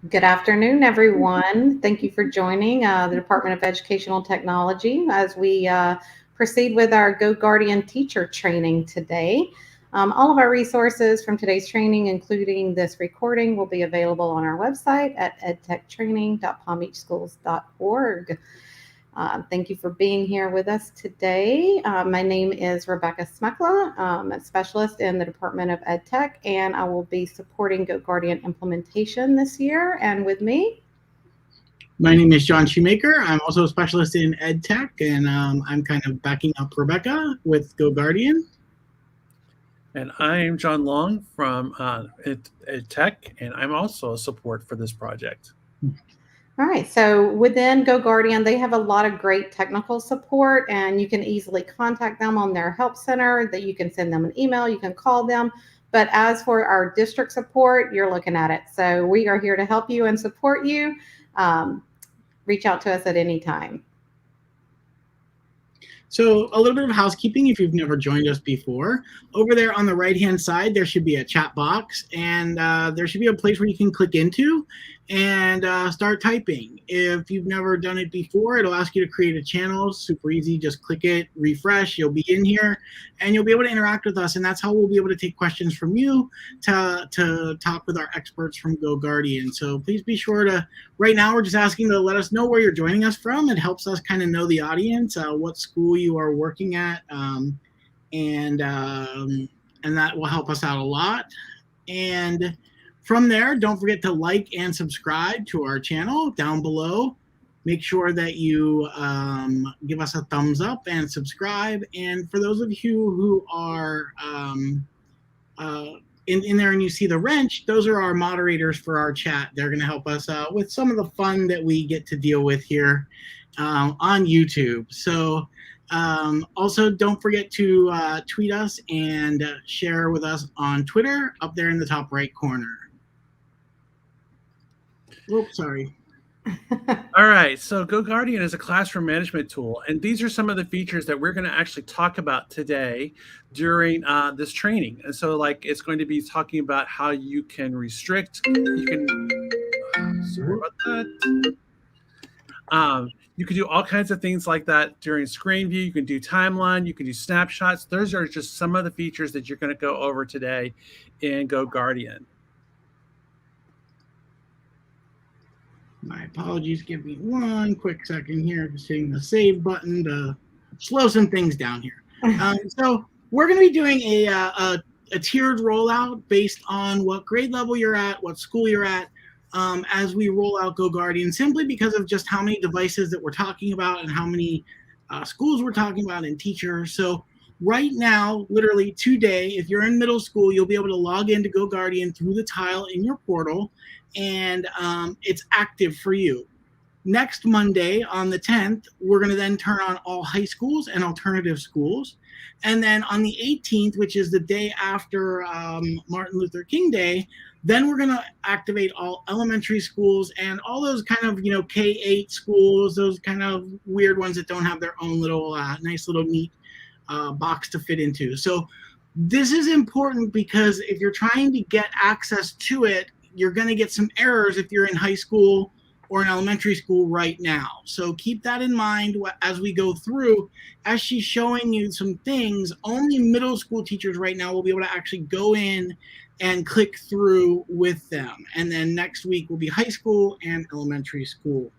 Good afternoon, everyone. Thank you for joining the Department of Educational Technology as we proceed with our GoGuardian Teacher training today. All of our resources from today's training, including this recording, will be available on our website at edtechtraining.palmbeachschools.org. Thank you for being here with us today. My name is Rebecca Smekla. I'm a specialist in the Department of Ed Tech, and I will be supporting GoGuardian implementation this year. And with me, My name is John Shoemaker. I'm also a specialist in ed tech, and I'm kind of backing up Rebecca with GoGuardian. And I am John Long from Ed Tech, and I'm also a support for this project. all right, so within GoGuardian, they have a lot of great technical support, and you can easily contact them on their help center. That you can send them an email, you can call them. But as for our district support, you're looking at it. So we are here to help you and support you. Um, Reach out to us at any time. So a little bit of housekeeping if you've never joined us before. Over there on the right-hand side, there should be a chat box, and there should be a place where you can click into and start typing. If you've never done it before, it'll ask you to create a channel. Super easy. Just click it, refresh. You'll be in here, and you'll be able to interact with us, and that's how we'll be able to take questions from you to talk with our experts from GoGuardian. So please be sure to, right now we're just asking to let us know where you're joining us from. It helps us kind of know the audience, what school you are working at, and that will help us out a lot. And from there, don't forget to like and subscribe to our channel down below. Make sure that you give us a thumbs up and subscribe. And for those of you who are in there and you see the wrench, those are our moderators for our chat. They're going to help us with some of the fun that we get to deal with here on YouTube. So also, don't forget to tweet us and share with us on Twitter up there in the top right corner. Oops, sorry. All right, so GoGuardian is a classroom management tool, and these are some of the features that we're going to actually talk about today during this training. And so, it's going to be talking about how you can restrict, you can, sorry about that. You can do all kinds of things like that during screen view. You can do timeline, you can do snapshots. Those are just some of the features that you're going to go over today in GoGuardian. My apologies. Give me one quick second here. Just hitting the save button to slow some things down here. So we're going to be doing a tiered rollout based on what grade level you're at, what school you're at, as we roll out GoGuardian, simply because of just how many devices that we're talking about and how many schools we're talking about and teachers. So right now, literally today, if you're in middle school, you'll be able to log into GoGuardian through the tile in your portal, and it's active for you. Next Monday on the 10th, we're going to then turn on all high schools and alternative schools. And then on the 18th, which is the day after Martin Luther King Day, then we're going to activate all elementary schools and all those kind of, K-8 schools, those kind of weird ones that don't have their own little nice little neat box to fit into. So this is important because if you're trying to get access to it, you're going to get some errors if you're in high school or in elementary school right now. So keep that in mind as we go through. As she's showing you some things, only middle school teachers right now will be able to actually go in and click through with them. And then next week will be high school and elementary school.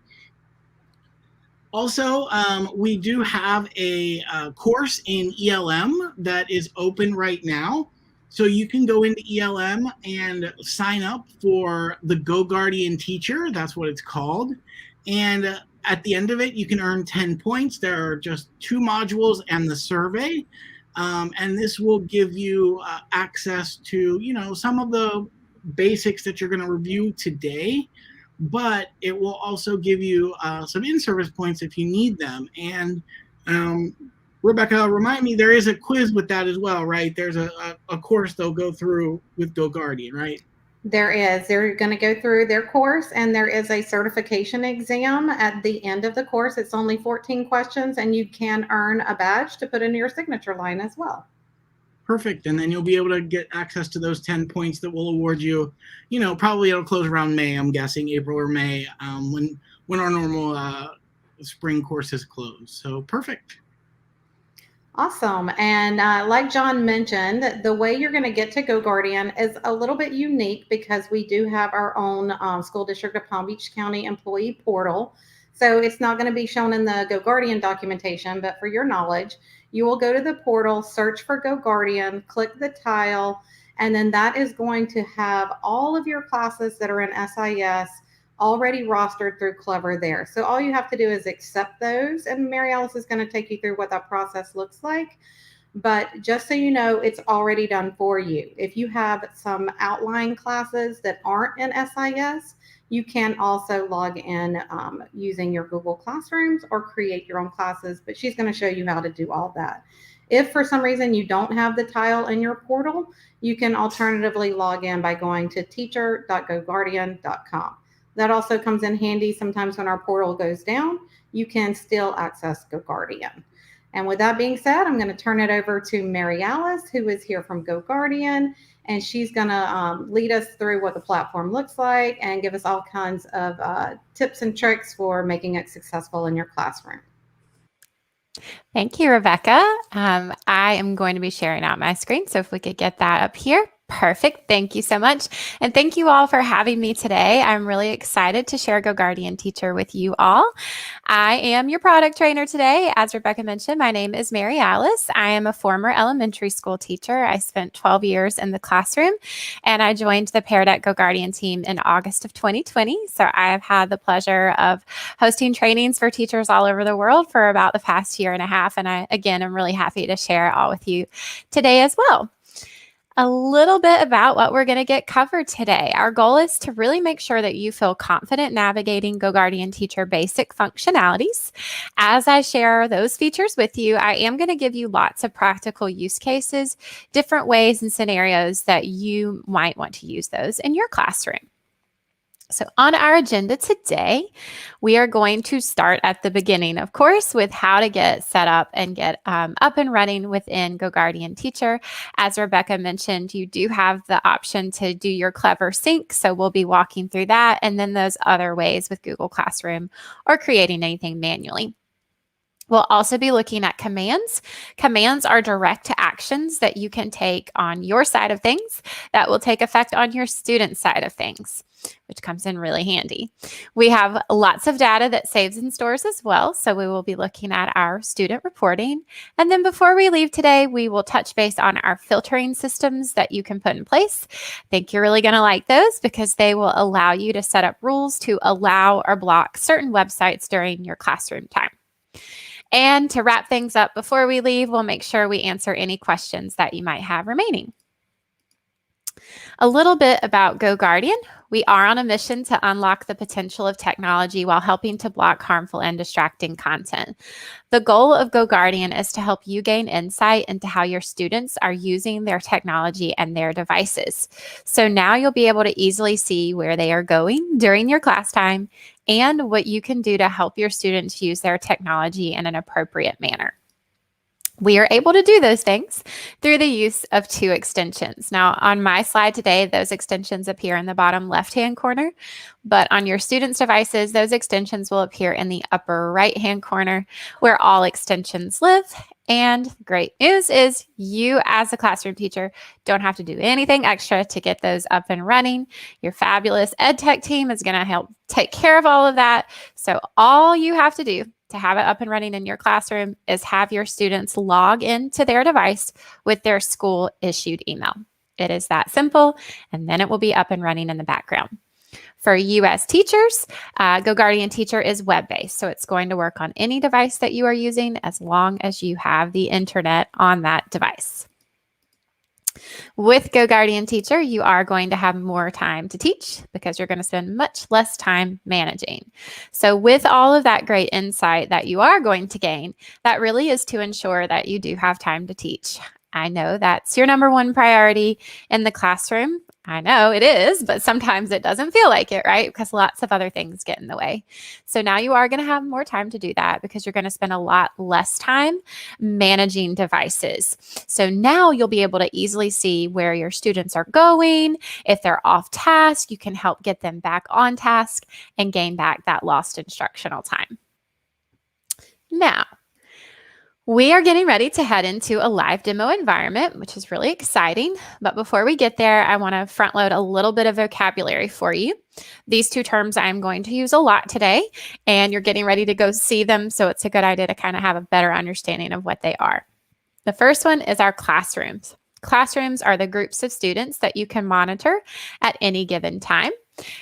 Also, we do have a course in ELM that is open right now. So you can go into ELM and sign up for the GoGuardian Teacher. That's what it's called. And at the end of it, you can earn 10 points. There are just 2 modules and the survey. And this will give you access to, some of the basics that you're going to review today. But it will also give you some in-service points if you need them. And Rebecca, remind me, there is a quiz with that as well, right? There's a course they'll go through with GoGuardian, right? There is. They're going to go through their course, and there is a certification exam at the end of the course. It's only 14 questions, and you can earn a badge to put in your signature line as well. Perfect. And then you'll be able to get access to those 10 points that will award you, probably it'll close around May, I'm guessing, April or May, when our normal spring courses close. So perfect. Awesome. And like John mentioned, the way you're going to get to GoGuardian is a little bit unique because we do have our own School District of Palm Beach County employee portal. So it's not going to be shown in the GoGuardian documentation, but for your knowledge, you will go to the portal, search for GoGuardian, click the tile, and then that is going to have all of your classes that are in SIS already rostered through Clever there. So all you have to do is accept those, and Mary Alice is going to take you through what that process looks like. But just so you know, it's already done for you. If you have some outlying classes that aren't in SIS, you can also log in using your Google Classrooms or create your own classes, but she's going to show you how to do all that. If for some reason you don't have the tile in your portal, you can alternatively log in by going to teacher.goguardian.com. That also comes in handy sometimes when our portal goes down, you can still access GoGuardian. And with that being said, I'm going to turn it over to Mary Alice, who is here from GoGuardian, and she's going to lead us through what the platform looks like and give us all kinds of tips and tricks for making it successful in your classroom. Thank you, Rebecca. I am going to be sharing out my screen, so if we could get that up here. Perfect. Thank you so much. And thank you all for having me today. I'm really excited to share GoGuardian Teacher with you all. I am your product trainer today. As Rebecca mentioned, my name is Mary Alice. I am a former elementary school teacher. I spent 12 years in the classroom, and I joined the Paired at GoGuardian team in August of 2020. So I have had the pleasure of hosting trainings for teachers all over the world for about the past year and a half. And I, again, am really happy to share it all with you today as well. A little bit about what we're going to get covered today. Our goal is to really make sure that you feel confident navigating GoGuardian Teacher basic functionalities. As I share those features with you, I am going to give you lots of practical use cases, different ways and scenarios that you might want to use those in your classroom. So on our agenda today, we are going to start at the beginning, of course, with how to get set up and get up and running within GoGuardian Teacher. As Rebecca mentioned, you do have the option to do your Clever sync, so we'll be walking through that, and then those other ways with Google Classroom or creating anything manually. We'll also be looking at commands. Commands are direct actions that you can take on your side of things that will take effect on your student side of things, which comes in really handy. We have lots of data that saves and stores as well, so we will be looking at our student reporting. And then before we leave today, we will touch base on our filtering systems that you can put in place. I think you're really going to like those because they will allow you to set up rules to allow or block certain websites during your classroom time. And to wrap things up before we leave, we'll make sure we answer any questions that you might have remaining. A little bit about GoGuardian. We are on a mission to unlock the potential of technology while helping to block harmful and distracting content. The goal of GoGuardian is to help you gain insight into how your students are using their technology and their devices. So now you'll be able to easily see where they are going during your class time and what you can do to help your students use their technology in an appropriate manner. We are able to do those things through the use of two extensions. Now, on my slide today, those extensions appear in the bottom left-hand corner, but on your students' devices, those extensions will appear in the upper right-hand corner where all extensions live. And the great news is you, as a classroom teacher, don't have to do anything extra to get those up and running. Your fabulous ed tech team is going to help take care of all of that. So all you have to do to have it up and running in your classroom is have your students log into their device with their school issued email. It is that simple, and then it will be up and running in the background. For US teachers, GoGuardian Teacher is web-based, so it's going to work on any device that you are using as long as you have the internet on that device. With GoGuardian Teacher, you are going to have more time to teach because you're going to spend much less time managing. So with all of that great insight that you are going to gain, that really is to ensure that you do have time to teach. I know that's your number one priority in the classroom. I know it is, but sometimes it doesn't feel like it, right? Because lots of other things get in the way. So now you are going to have more time to do that because you're going to spend a lot less time managing devices. So now you'll be able to easily see where your students are going. If they're off task, you can help get them back on task and gain back that lost instructional time. Now, we are getting ready to head into a live demo environment, which is really exciting. But before we get there, I want to front load a little bit of vocabulary for you. These two terms I'm going to use a lot today, and you're getting ready to go see them. So it's a good idea to kind of have a better understanding of what they are. The first one is our classrooms. Classrooms are the groups of students that you can monitor at any given time.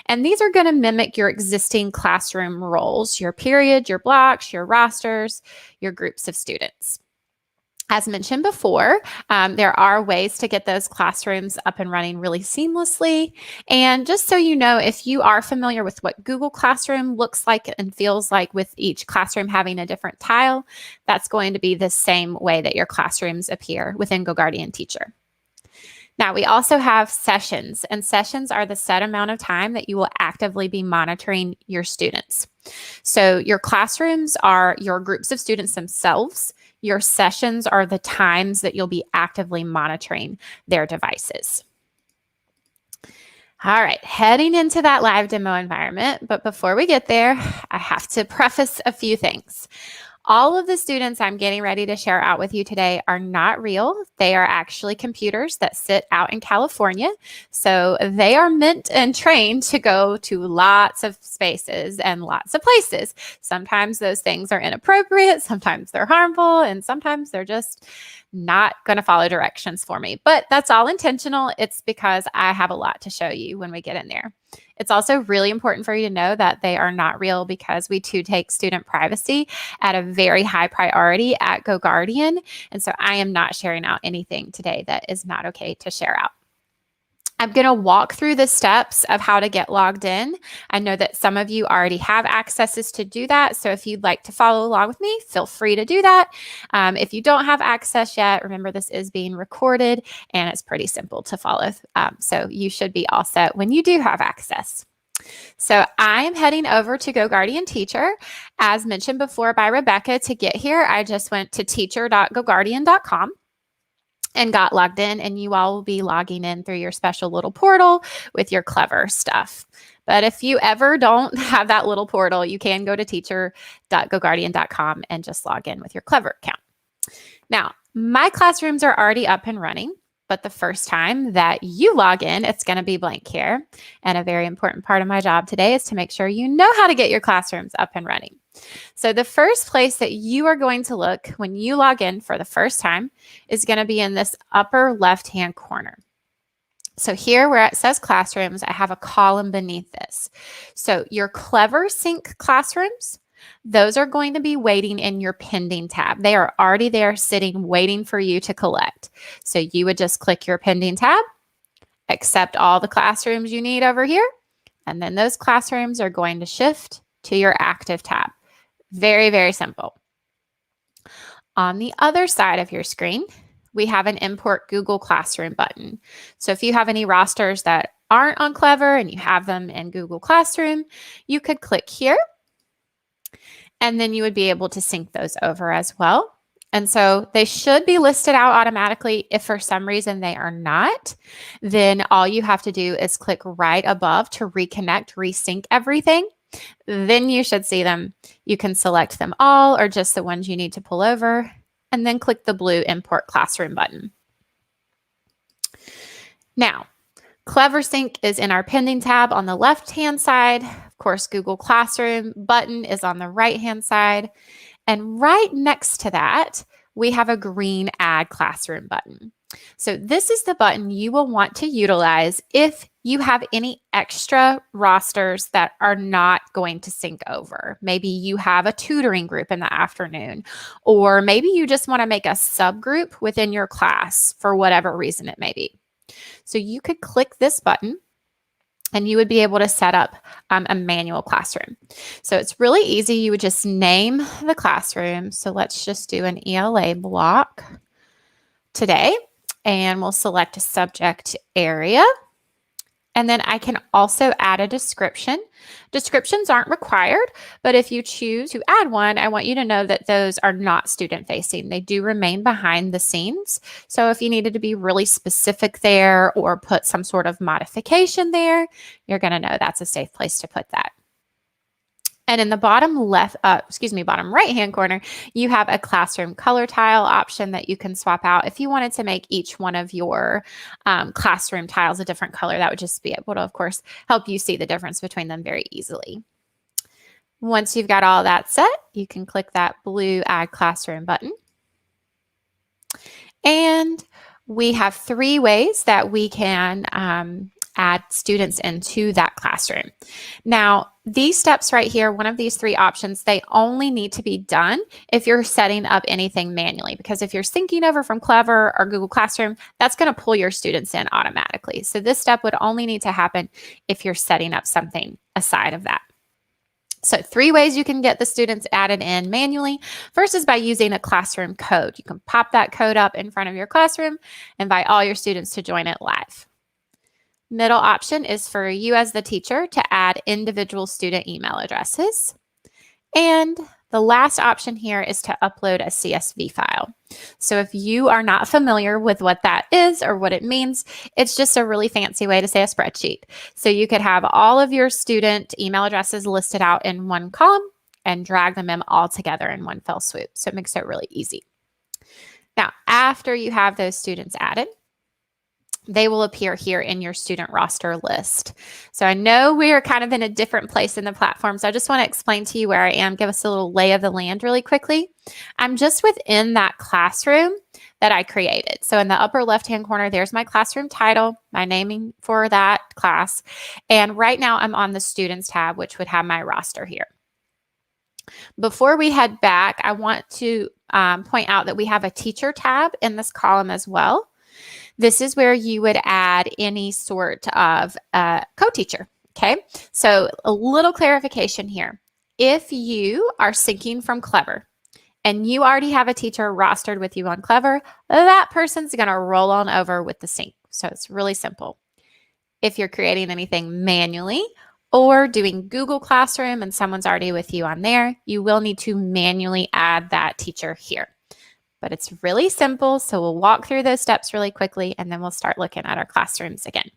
And these are going to mimic your existing classroom roles, your periods, your blocks, your rosters, your groups of students. As mentioned before, there are ways to get those classrooms up and running really seamlessly. And just so you know, if you are familiar with what Google Classroom looks like and feels like with each classroom having a different tile, that's going to be the same way that your classrooms appear within GoGuardian Teacher. Now, we also have sessions, and sessions are the set amount of time that you will actively be monitoring your students. So your classrooms are your groups of students themselves. Your sessions are the times that you'll be actively monitoring their devices. All right, heading into that live demo environment, but before we get there, I have to preface a few things. All of the students I'm getting ready to share out with you today are not real. They are actually computers that sit out in California. So they are meant and trained to go to lots of spaces and lots of places. Sometimes those things are inappropriate, sometimes they're harmful, and sometimes they're just not going to follow directions for me. But that's all intentional. It's because I have a lot to show you when we get in there. It's also really important for you to know that they are not real because we too take student privacy at a very high priority at GoGuardian. And so I am not sharing out anything today that is not okay to share out. I'm going to walk through the steps of how to get logged in. I know that some of you already have accesses to do that. So if you'd like to follow along with me, feel free to do that. If you don't have access yet, remember this is being recorded and it's pretty simple to follow. So you should be all set when you do have access. So I am heading over to GoGuardian Teacher. As mentioned before by Rebecca, to get here, I just went to teacher.goguardian.com. and got logged in, and you all will be logging in through your special little portal with your clever stuff. But if you ever don't have that little portal, you can go to teacher.goguardian.com and just log in with your clever account. Now, my classrooms are already up and running, but the first time that you log in, it's going to be blank here. And a very important part of my job today is to make sure you know how to get your classrooms up and running. So the first place that you are going to look when you log in for the first time is going to be in this upper left-hand corner. So here where it says classrooms, I have a column beneath this. So your Clever Sync classrooms, those are going to be waiting in your pending tab. They are already there sitting, waiting for you to collect. So you would just click your pending tab, accept all the classrooms you need over here, and then those classrooms are going to shift to your active tab. Very, very simple. On the other side of your screen, we have an Import Google Classroom button. So if you have any rosters that aren't on Clever and you have them in Google Classroom, you could click here, and then you would be able to sync those over as well. And so they should be listed out automatically. If for some reason they are not, then all you have to do is click right above to reconnect, resync everything. Then you should see them. You can select them all or just the ones you need to pull over, and then click the blue Import Classroom button. Now, Clever Sync is in our pending tab on the left-hand side. Of course, Google Classroom button is on the right-hand side. And right next to that, we have a green Add Classroom button. So this is the button you will want to utilize if you have any extra rosters that are not going to sync over. Maybe you have a tutoring group in the afternoon, or maybe you just want to make a subgroup within your class for whatever reason it may be. So you could click this button and you would be able to set up a manual classroom. So it's really easy. You would just name the classroom. So let's just do an ELA block today. And we'll select a subject area. And then I can also add a description. Descriptions aren't required, but if you choose to add one, I want you to know that those are not student facing. They do remain behind the scenes. So if you needed to be really specific there or put some sort of modification there, you're going to know that's a safe place to put that. And in the bottom bottom right-hand corner, you have a classroom color tile option that you can swap out. If you wanted to make each one of your classroom tiles a different color, that would just be able to, of course, help you see the difference between them very easily. Once you've got all that set, you can click that blue Add Classroom button. And we have 3 ways that we can add students into that classroom. Now, these steps right here, one of these 3 options, they only need to be done if you're setting up anything manually, because if you're syncing over from Clever or Google Classroom, that's going to pull your students in automatically. So this step would only need to happen if you're setting up something aside of that. So 3 ways you can get the students added in manually. First is by using a classroom code. You can pop that code up in front of your classroom, invite all your students to join it live. Middle option is for you as the teacher to add individual student email addresses. And the last option here is to upload a CSV file. So if you are not familiar with what that is or what it means, it's just a really fancy way to say a spreadsheet. So you could have all of your student email addresses listed out in one column and drag them in all together in one fell swoop. So it makes it really easy. Now, after you have those students added, they will appear here in your student roster list. So I know we are kind of in a different place in the platform, so I just want to explain to you where I am, give us a little lay of the land really quickly. I'm just within that classroom that I created. So in the upper left-hand corner, there's my classroom title, my naming for that class. And right now I'm on the Students tab, which would have my roster here. Before we head back, I want to point out that we have a Teacher tab in this column as well. This is where you would add any sort of co-teacher, okay? So a little clarification here. If you are syncing from Clever and you already have a teacher rostered with you on Clever, that person's going to roll on over with the sync. So it's really simple. If you're creating anything manually or doing Google Classroom and someone's already with you on there, you will need to manually add that teacher here. But it's really simple, so we'll walk through those steps really quickly, and then we'll start looking at our classrooms again.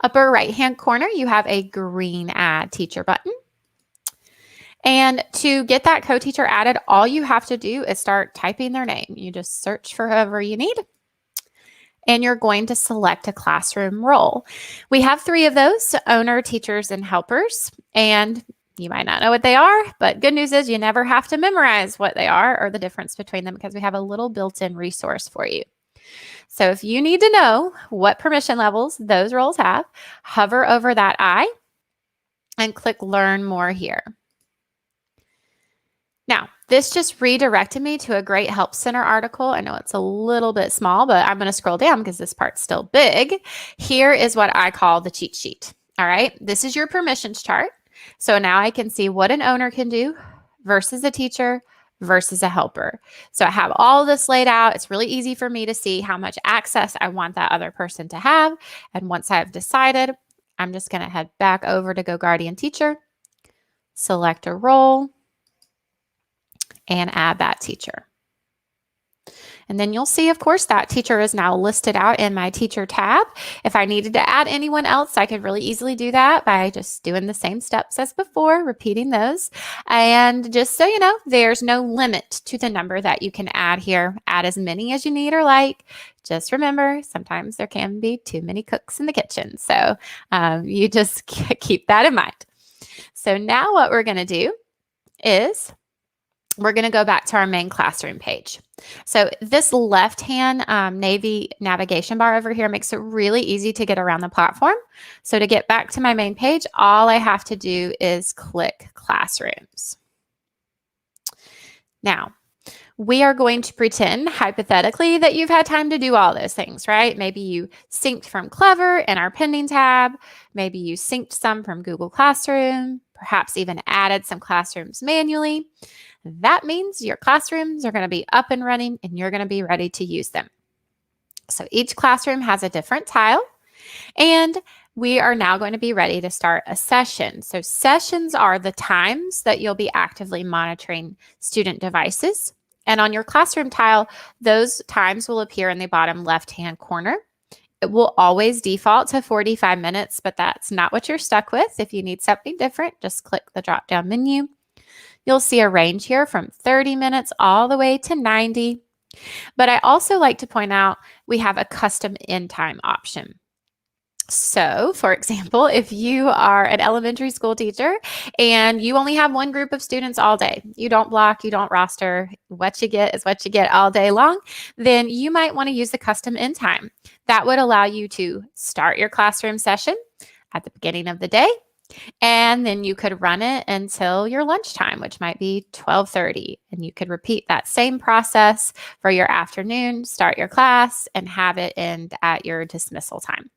Upper right-hand corner, you have a green Add Teacher button. And to get that co-teacher added, all you have to do is start typing their name. You just search for whoever you need, and you're going to select a classroom role. We have 3 of those: owner, teachers, and helpers. And you might not know what they are, but good news is you never have to memorize what they are or the difference between them, because we have a little built-in resource for you. So if you need to know what permission levels those roles have, hover over that I and click Learn More here. Now, this just redirected me to a great Help Center article. I know it's a little bit small, but I'm going to scroll down because this part's still big. Here is what I call the cheat sheet. All right, this is your permissions chart. So now I can see what an owner can do versus a teacher versus a helper. So I have all this laid out. It's really easy for me to see how much access I want that other person to have. And once I've decided, I'm just going to head back over to GoGuardian Teacher, select a role, and add that teacher. And then you'll see, of course, that teacher is now listed out in my Teacher tab. If I needed to add anyone else, I could really easily do that by just doing the same steps as before, repeating those. And just so you know, there's no limit to the number that you can add here. Add as many as you need or like. Just remember, sometimes there can be too many cooks in the kitchen. So you just keep that in mind. So now what we're going to do is we're going to go back to our main classroom page. So this left-hand navy navigation bar over here makes it really easy to get around the platform. So to get back to my main page, all I have to do is click Classrooms. Now, we are going to pretend, hypothetically, that you've had time to do all those things, right? Maybe you synced from Clever in our pending tab. Maybe you synced some from Google Classroom, perhaps even added some classrooms manually. That means your classrooms are going to be up and running and you're going to be ready to use them. So each classroom has a different tile. And we are now going to be ready to start a session. So sessions are the times that you'll be actively monitoring student devices. And on your classroom tile, those times will appear in the bottom left-hand corner. It will always default to 45 minutes, but that's not what you're stuck with. If you need something different, just click the drop-down menu. You'll see a range here from 30 minutes all the way to 90. But I also like to point out we have a custom end time option. So, for example, if you are an elementary school teacher and you only have one group of students all day, you don't block, you don't roster, what you get is what you get all day long, then you might want to use the custom end time. That would allow you to start your classroom session at the beginning of the day, and then you could run it until your lunchtime, which might be 12:30. And you could repeat that same process for your afternoon, start your class, and have it end at your dismissal time.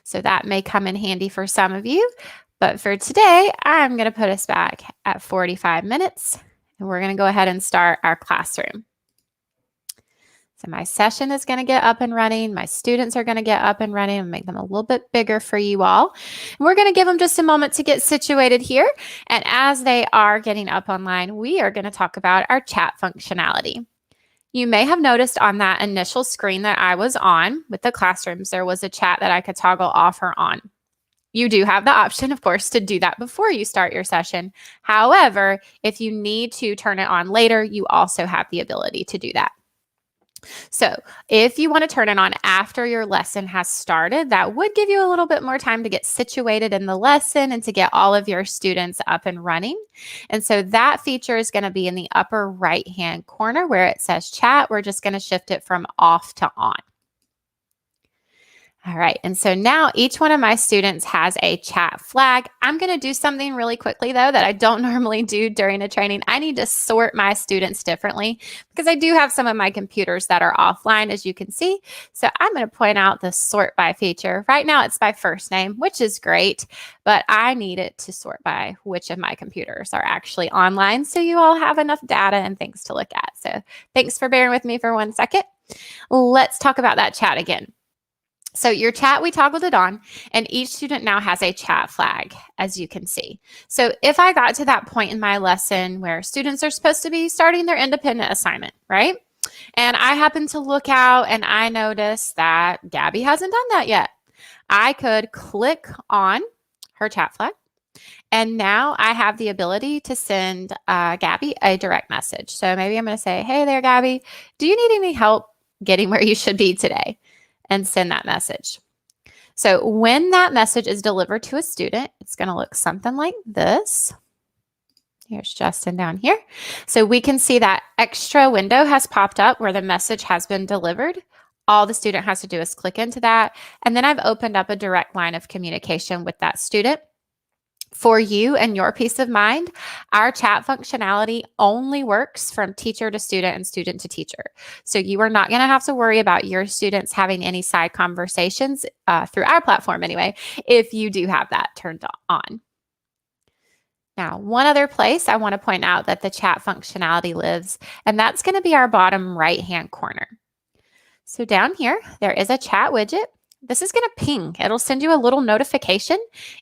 So that may come in handy for some of you, but for today, I'm going to put us back at 45 minutes, and we're going to go ahead and start our classroom. So my session is going to get up and running. My students are going to get up and running and make them a little bit bigger for you all. And we're going to give them just a moment to get situated here. And as they are getting up online, we are going to talk about our chat functionality. You may have noticed on that initial screen that I was on with the classrooms, there was a chat that I could toggle off or on. You do have the option, of course, to do that before you start your session. However, if you need to turn it on later, you also have the ability to do that. So if you want to turn it on after your lesson has started, that would give you a little bit more time to get situated in the lesson and to get all of your students up and running. And so that feature is going to be in the upper right-hand corner where it says chat. We're just going to shift it from off to on. All right, and so now each one of my students has a chat flag. I'm going to do something really quickly, though, that I don't normally do during a training. I need to sort my students differently because I do have some of my computers that are offline, as you can see. So I'm going to point out the sort by feature. Right now, it's by first name, which is great, but I need it to sort by which of my computers are actually online so you all have enough data and things to look at. So thanks for bearing with me for 1 second. Let's talk about that chat again. So your chat, we toggled it on, and each student now has a chat flag, as you can see. So if I got to that point in my lesson where students are supposed to be starting their independent assignment, right? And I happen to look out and I notice that Gabby hasn't done that yet. I could click on her chat flag, and now I have the ability to send Gabby a direct message. So maybe I'm going to say, hey there, Gabby, do you need any help getting where you should be today? And send that message. So when that message is delivered to a student, it's going to look something like this. Here's Justin down here. So we can see that extra window has popped up where the message has been delivered. All the student has to do is click into that. And then I've opened up a direct line of communication with that student. For you and your peace of mind, our chat functionality only works from teacher to student and student to teacher. So you are not going to have to worry about your students having any side conversations through our platform anyway, if you do have that turned on. Now, one other place I want to point out that the chat functionality lives, and that's going to be our bottom right-hand corner. So down here, there is a chat widget. This is going to ping. It'll send you a little notification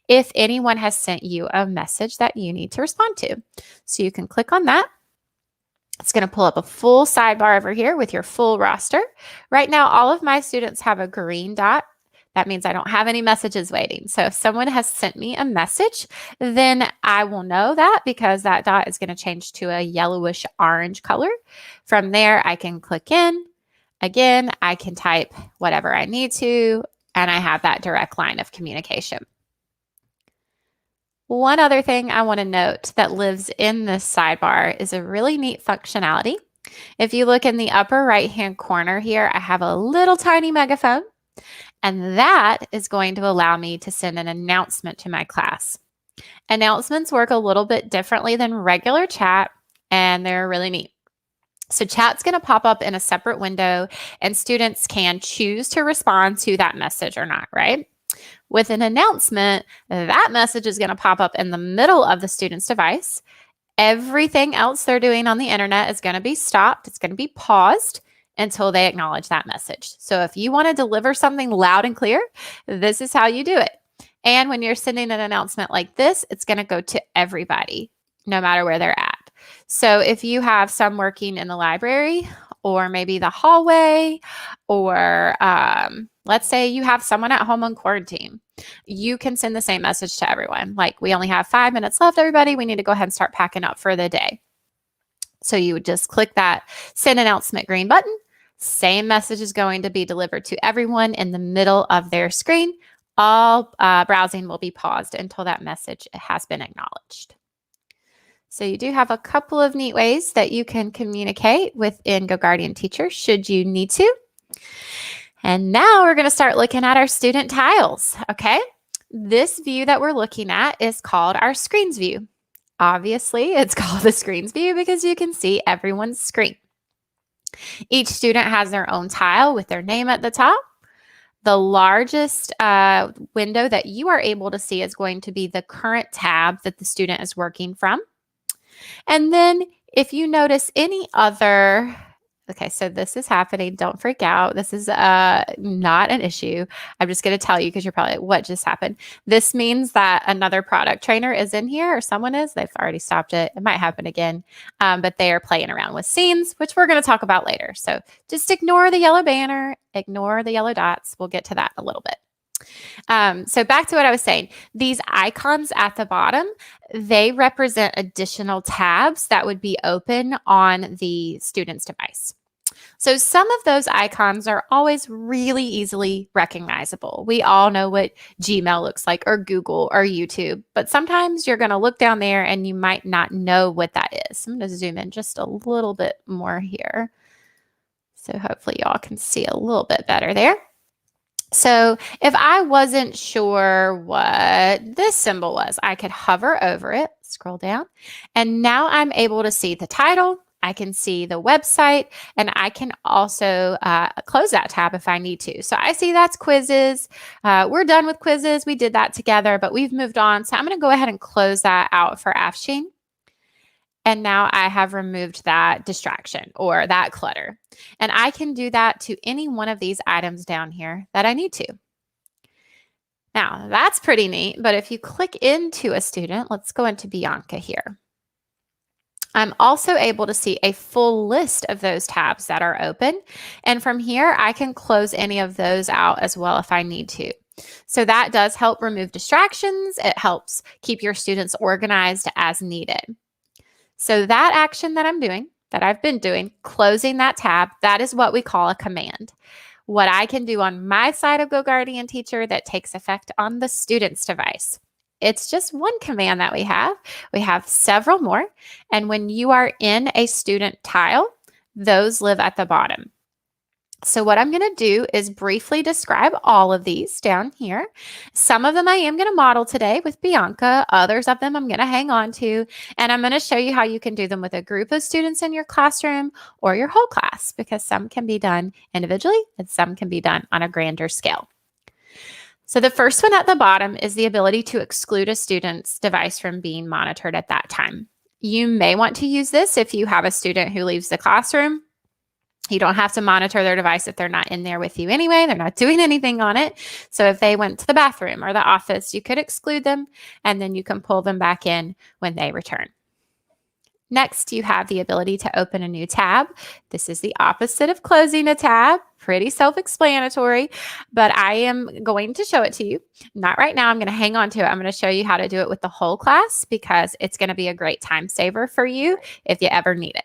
if anyone has sent you a message that you need to respond to. So you can click on that. It's going to pull up a full sidebar over here with your full roster. Right now, all of my students have a green dot. That means I don't have any messages waiting. So if someone has sent me a message, then I will know that because that dot is going to change to a yellowish orange color. From there, I can click in. Again, I can type whatever I need to, and I have that direct line of communication. One other thing I want to note that lives in this sidebar is a really neat functionality. If you look in the upper right-hand corner here, I have a little tiny megaphone, and that is going to allow me to send an announcement to my class. Announcements work a little bit differently than regular chat, and they're really neat. So chat's going to pop up in a separate window, and students can choose to respond to that message or not, right? With an announcement, that message is going to pop up in the middle of the student's device. Everything else they're doing on the internet is going to be stopped. It's going to be paused, until they acknowledge that message. So if you want to deliver something loud and clear, this is how you do it. And when you're sending an announcement like this, it's going to go to everybody, no matter where they're at. So if you have some working in the library or maybe the hallway, or let's say you have someone at home on quarantine, you can send the same message to everyone. Like, we only have 5 minutes left, everybody. We need to go ahead and start packing up for the day. So you would just click that send announcement green button. Same message is going to be delivered to everyone in the middle of their screen. All browsing will be paused until that message has been acknowledged. So you do have a couple of neat ways that you can communicate within GoGuardian Teacher should you need to. And now we're going to start looking at our student tiles, okay? This view that we're looking at is called our screens view. Obviously, it's called the screens view because you can see everyone's screen. Each student has their own tile with their name at the top. The largest window that you are able to see is going to be the current tab that the student is working from. And then if you notice any other, okay, so this is happening. Don't freak out. This is not an issue. I'm just going to tell you because you're probably like, what just happened? This means that another product trainer is in here, or someone is. They've already stopped it. It might happen again, but they are playing around with scenes, which we're going to talk about later. So just ignore the yellow banner, ignore the yellow dots. We'll get to that in a little bit. So back to what I was saying, these icons at the bottom, they represent additional tabs that would be open on the student's device. So some of those icons are always really easily recognizable. We all know what Gmail looks like, or Google, or YouTube, but sometimes you're going to look down there and you might not know what that is. I'm going to zoom in just a little bit more here. So hopefully y'all can see a little bit better there. So if I wasn't sure what this symbol was, I could hover over it, scroll down, and now I'm able to see the title. I can see the website, and I can also close that tab if I need to. So I see that's quizzes. We're done with quizzes. We did that together, but we've moved on. So I'm going to go ahead and close that out for Afshin. And now I have removed that distraction or that clutter. And I can do that to any one of these items down here that I need to. Now, that's pretty neat, but if you click into a student, let's go into Bianca here. I'm also able to see a full list of those tabs that are open. And from here, I can close any of those out as well if I need to. So that does help remove distractions. It helps keep your students organized as needed. So that action that I'm doing, that I've been doing, closing that tab, that is what we call a command. What I can do on my side of GoGuardian Teacher that takes effect on the student's device. It's just one command that we have. We have several more. And when you are in a student tile, those live at the bottom. So what I'm going to do is briefly describe all of these down here. Some of them I am going to model today with Bianca. Others of them I'm going to hang on to. And I'm going to show you how you can do them with a group of students in your classroom or your whole class, because some can be done individually and some can be done on a grander scale. So the first one at the bottom is the ability to exclude a student's device from being monitored at that time. You may want to use this if you have a student who leaves the classroom. You don't have to monitor their device if they're not in there with you anyway. They're not doing anything on it. So if they went to the bathroom or the office, you could exclude them, and then you can pull them back in when they return. Next, you have the ability to open a new tab. This is the opposite of closing a tab. Pretty self-explanatory, but I am going to show it to you. Not right now. I'm going to hang on to it. I'm going to show you how to do it with the whole class, because it's going to be a great time saver for you if you ever need it.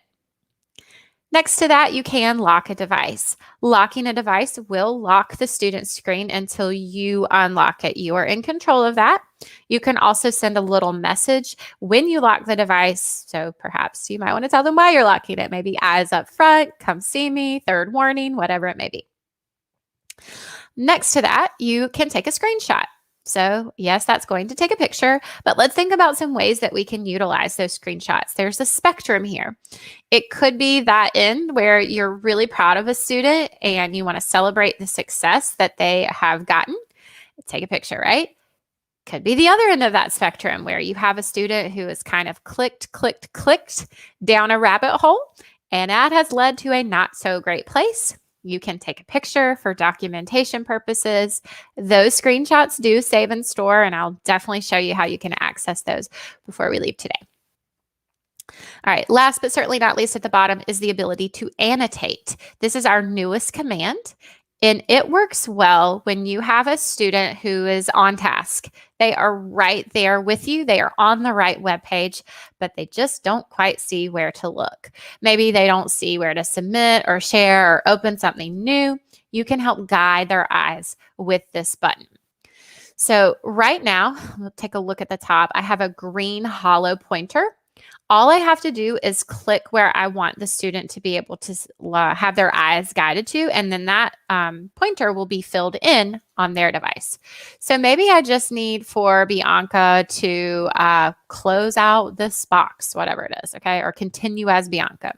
Next to that, you can lock a device. Locking a device will lock the student's screen until you unlock it. You are in control of that. You can also send a little message when you lock the device. So perhaps you might want to tell them why you're locking it. Maybe eyes up front, come see me, third warning, whatever it may be. Next to that, you can take a screenshot. So yes, that's going to take a picture, but let's think about some ways that we can utilize those screenshots. There's a spectrum here. It could be that end where you're really proud of a student and you want to celebrate the success that they have gotten. Take a picture, right? Could be the other end of that spectrum where you have a student who has kind of clicked down a rabbit hole, and that has led to a not so great place. You can take a picture for documentation purposes. Those screenshots do save and store, and I'll definitely show you how you can access those before we leave today. All right, last but certainly not least at the bottom is the ability to annotate. This is our newest command, and it works well when you have a student who is on task. They are right there with you. They are on the right web page, but they just don't quite see where to look. Maybe they don't see where to submit or share or open something new. You can help guide their eyes with this button. So right now, we'll take a look at the top. I have a green hollow pointer. All I have to do is click where I want the student to be able to have their eyes guided to, and then that pointer will be filled in on their device. So maybe I just need for Bianca to close out this box, whatever it is, okay, or continue as Bianca.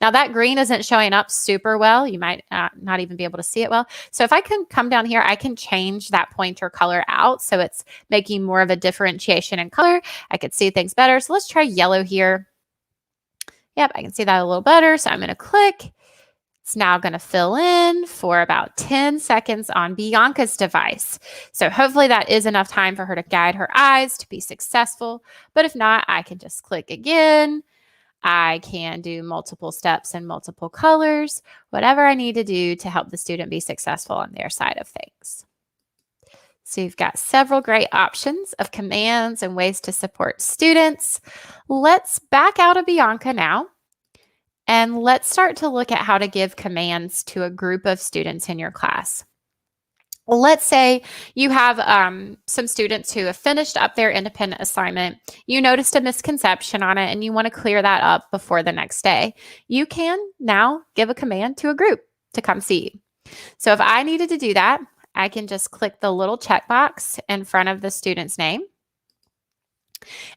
Now that green isn't showing up super well. You might not even be able to see it well. So if I can come down here, I can change that pointer color out so it's making more of a differentiation in color. I could see things better. So let's try yellow here. Yep, I can see that a little better. So I'm going to click. It's now going to fill in for about 10 seconds on Bianca's device. So hopefully that is enough time for her to guide her eyes to be successful. But if not, I can just click again. I can do multiple steps and multiple colors, whatever I need to do to help the student be successful on their side of things. So you've got several great options of commands and ways to support students. Let's back out of Bianca now, and let's start to look at how to give commands to a group of students in your class. Let's say you have some students who have finished up their independent assignment. You noticed a misconception on it and you want to clear that up before the next day. You can now give a command to a group to come see you. So if I needed to do that, I can just click the little checkbox in front of the student's name.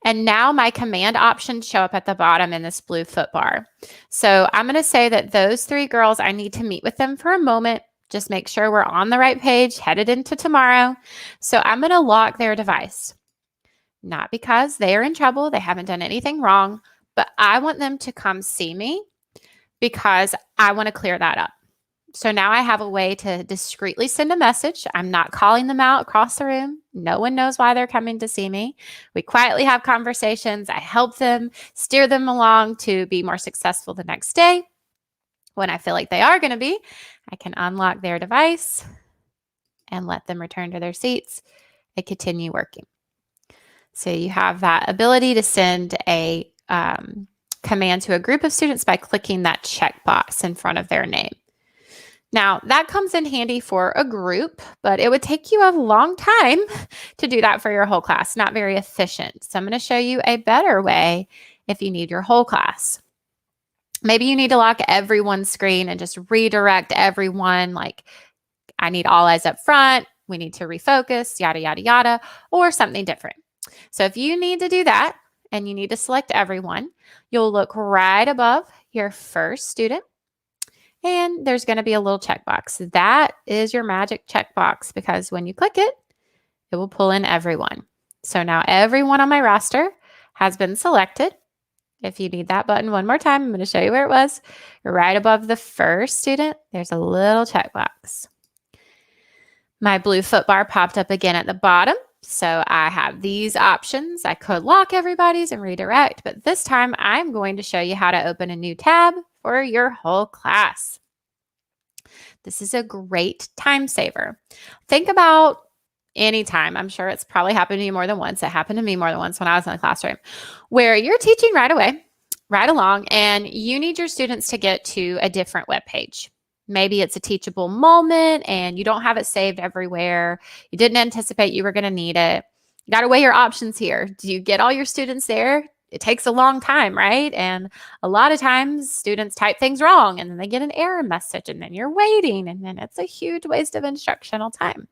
And now my command options show up at the bottom in this blue foot bar. So I'm going to say that those 3 girls, I need to meet with them for a moment. Just make sure we're on the right page, headed into tomorrow. So I'm going to lock their device. Not because they are in trouble, they haven't done anything wrong, but I want them to come see me because I want to clear that up. So now I have a way to discreetly send a message. I'm not calling them out across the room. No one knows why they're coming to see me. We quietly have conversations. I help them, steer them along to be more successful the next day. When I feel like they are going to be, I can unlock their device and let them return to their seats and continue working. So you have that ability to send a command to a group of students by clicking that checkbox in front of their name. Now, that comes in handy for a group, but it would take you a long time to do that for your whole class. Not very efficient. So I'm going to show you a better way if you need your whole class. Maybe you need to lock everyone's screen and just redirect everyone. Like, I need all eyes up front. We need to refocus, yada, yada, yada, or something different. So if you need to do that and you need to select everyone, you'll look right above your first student. And there's going to be a little checkbox. That is your magic checkbox because when you click it, it will pull in everyone. So now everyone on my roster has been selected. If you need that button one more time, I'm going to show you where it was. Right above the first student, there's a little checkbox. My blue foot bar popped up again at the bottom. So I have these options. I could lock everybody's and redirect, but this time I'm going to show you how to open a new tab for your whole class. This is a great time saver. Think about any time. I'm sure it's probably happened to you more than once. It happened to me more than once when I was in the classroom, where you're teaching right away, right along, and you need your students to get to a different web page. Maybe it's a teachable moment and you don't have it saved everywhere. You didn't anticipate you were going to need it. You got to weigh your options here. Do you get all your students there? It takes a long time, right? And a lot of times students type things wrong and then they get an error message and then you're waiting and then it's a huge waste of instructional time.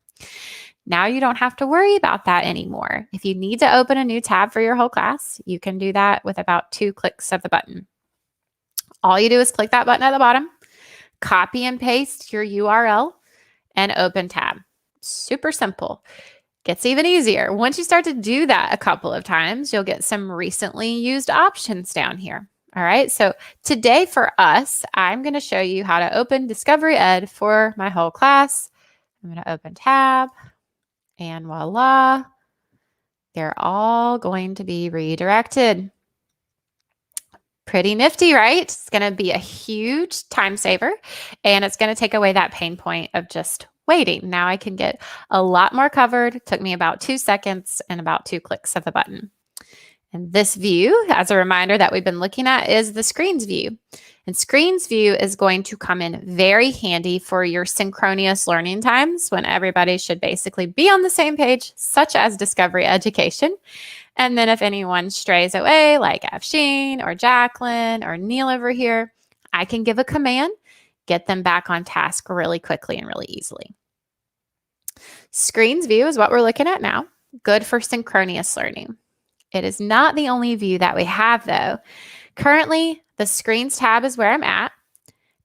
Now you don't have to worry about that anymore. If you need to open a new tab for your whole class, you can do that with about 2 clicks of the button. All you do is click that button at the bottom, copy and paste your URL, and open tab. Super simple. Gets even easier. Once you start to do that a couple of times, you'll get some recently used options down here. All right, so today for us, I'm going to show you how to open Discovery Ed for my whole class. I'm going to open tab, and voila, they're all going to be redirected. Pretty nifty, right? It's going to be a huge time saver, and it's going to take away that pain point of just waiting. Now I can get a lot more covered. It took me about 2 seconds and about 2 clicks of the button. And this view, as a reminder that we've been looking at, is the screens view. And screens view is going to come in very handy for your synchronous learning times when everybody should basically be on the same page, such as Discovery Education. And then if anyone strays away, like Afshin or Jacqueline or Neil over here, I can give a command, get them back on task really quickly and really easily. Screens view is what we're looking at now. Good for synchronous learning. It is not the only view that we have, though. Currently, the Screens tab is where I'm at.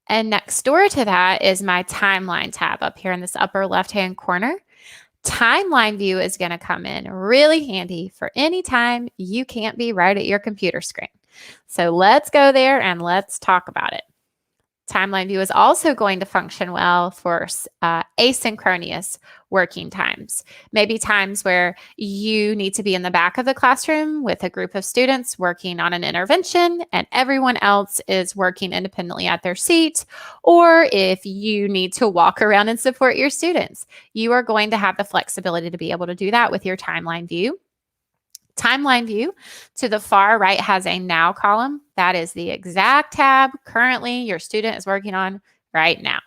And next door to that is my Timeline tab up here in this upper left-hand corner. Timeline view is going to come in really handy for any time you can't be right at your computer screen. So let's go there and let's talk about it. Timeline view is also going to function well for asynchronous working times. Maybe times where you need to be in the back of the classroom with a group of students working on an intervention and everyone else is working independently at their seat, or if you need to walk around and support your students. You are going to have the flexibility to be able to do that with your timeline view. Timeline view to the far right has a now column. That is the exact tab currently your student is working on right now.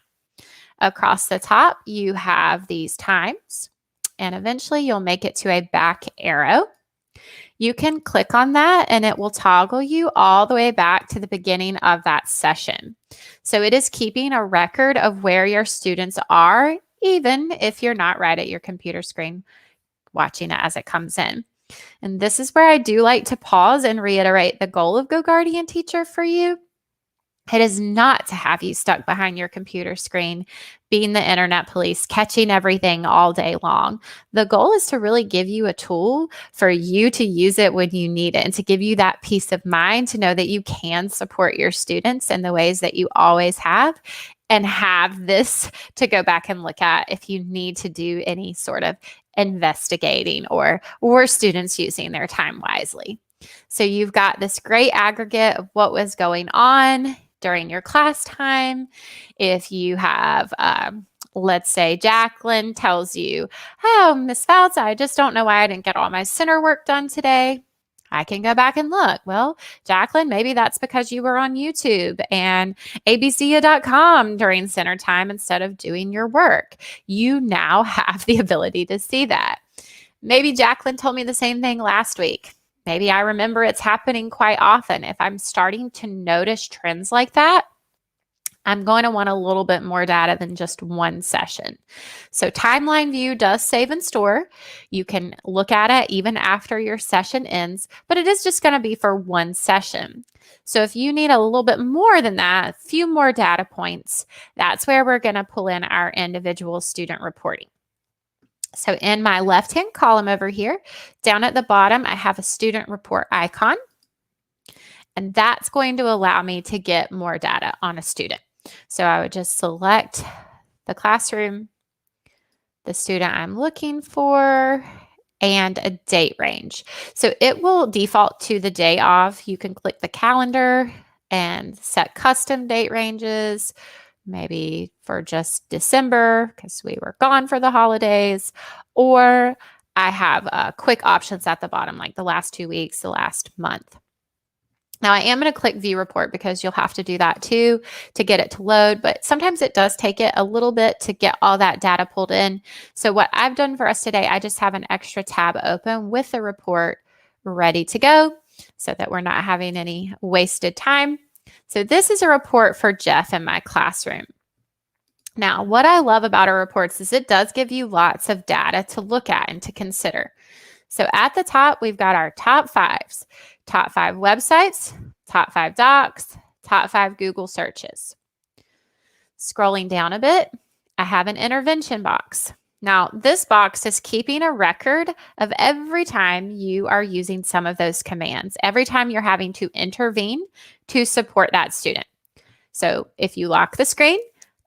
Across the top, you have these times, and eventually you'll make it to a back arrow. You can click on that and it will toggle you all the way back to the beginning of that session. So it is keeping a record of where your students are, even if you're not right at your computer screen watching it as it comes in. And this is where I do like to pause and reiterate the goal of GoGuardian Teacher for you. It is not to have you stuck behind your computer screen, being the internet police, catching everything all day long. The goal is to really give you a tool for you to use it when you need it and to give you that peace of mind to know that you can support your students in the ways that you always have and have this to go back and look at if you need to do any sort of investigating or were students using their time wisely. So you've got this great aggregate of what was going on during your class time. If you have, let's say Jacqueline tells you, oh, Miss Fouts, I just don't know why I didn't get all my center work done today. I can go back and look. Well, Jacqueline, maybe that's because you were on YouTube and abca.com during center time instead of doing your work. You now have the ability to see that. Maybe Jacqueline told me the same thing last week. Maybe I remember it's happening quite often. If I'm starting to notice trends like that, I'm going to want a little bit more data than just one session. So timeline view does save and store. You can look at it even after your session ends, but it is just going to be for one session. So if you need a little bit more than that, a few more data points, that's where we're going to pull in our individual student reporting. So in my left-hand column over here, down at the bottom, I have a student report icon, and that's going to allow me to get more data on a student. So I would just select the classroom, the student I'm looking for, and a date range. So it will default to the day of. You can click the calendar and set custom date ranges, maybe for just December because we were gone for the holidays, or I have quick options at the bottom, like the last 2 weeks, the last month. Now I am going to click view report because you'll have to do that too to get it to load, but sometimes it does take it a little bit to get all that data pulled in. So what I've done for us today, I just have an extra tab open with the report ready to go so that we're not having any wasted time. So this is a report for Jeff in my classroom. Now, what I love about our reports is it does give you lots of data to look at and to consider. So at the top, we've got our top 5s, top 5 websites, top 5 docs, top 5 Google searches. Scrolling down a bit, I have an intervention box. Now, this box is keeping a record of every time you are using some of those commands, every time you're having to intervene to support that student. So if you lock the screen,